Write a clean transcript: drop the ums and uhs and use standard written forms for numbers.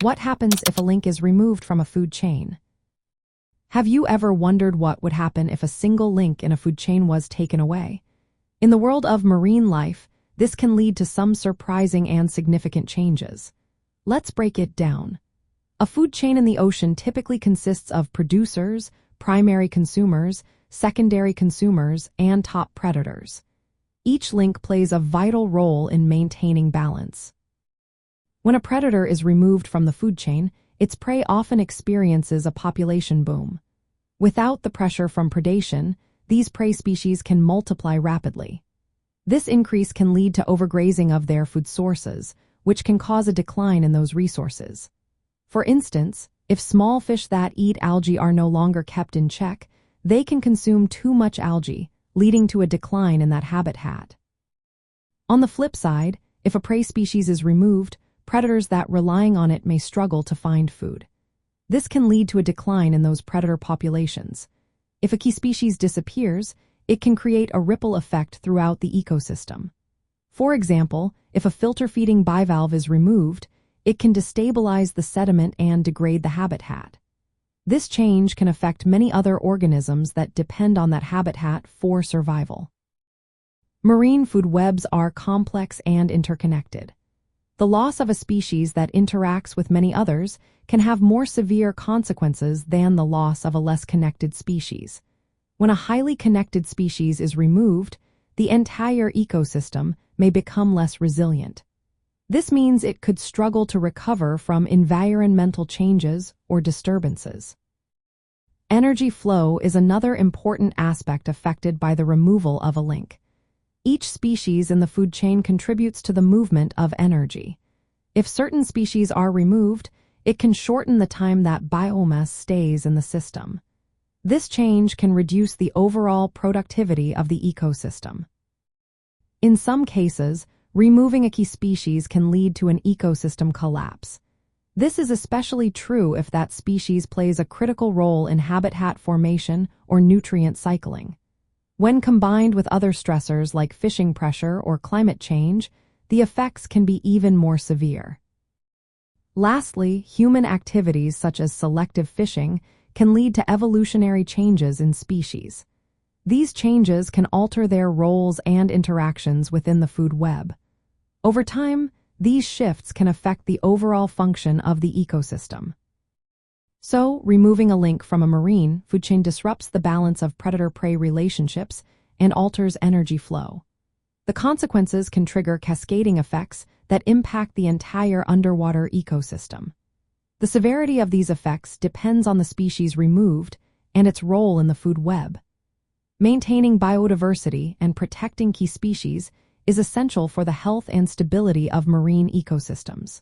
What happens if a link is removed from a food chain? Have you ever wondered what would happen if a single link in a food chain was taken away? In the world of marine life, this can lead to some surprising and significant changes. Let's break it down. A food chain in the ocean typically consists of producers, primary consumers, secondary consumers, and top predators. Each link plays a vital role in maintaining balance. When a predator is removed from the food chain, its prey often experiences a population boom. Without the pressure from predation, these prey species can multiply rapidly. This increase can lead to overgrazing of their food sources, which can cause a decline in those resources. For instance, if small fish that eat algae are no longer kept in check, they can consume too much algae, leading to a decline in that habitat. On the flip side, if a prey species is removed, predators that relying on it may struggle to find food. This can lead to a decline in those predator populations. If a key species disappears, it can create a ripple effect throughout the ecosystem. For example, if a filter-feeding bivalve is removed, it can destabilize the sediment and degrade the habitat. This change can affect many other organisms that depend on that habitat for survival. Marine food webs are complex and interconnected. The loss of a species that interacts with many others can have more severe consequences than the loss of a less connected species. When a highly connected species is removed, the entire ecosystem may become less resilient. This means it could struggle to recover from environmental changes or disturbances. Energy flow is another important aspect affected by the removal of a link. Each species in the food chain contributes to the movement of energy. If certain species are removed, it can shorten the time that biomass stays in the system. This change can reduce the overall productivity of the ecosystem. In some cases, removing a key species can lead to an ecosystem collapse. This is especially true if that species plays a critical role in habitat formation or nutrient cycling. When combined with other stressors like fishing pressure or climate change, the effects can be even more severe. Lastly, human activities such as selective fishing can lead to evolutionary changes in species. These changes can alter their roles and interactions within the food web. Over time, these shifts can affect the overall function of the ecosystem. So, removing a link from a marine food chain disrupts the balance of predator-prey relationships and alters energy flow. The consequences can trigger cascading effects that impact the entire underwater ecosystem. The severity of these effects depends on the species removed and its role in the food web. Maintaining biodiversity and protecting key species is essential for the health and stability of marine ecosystems.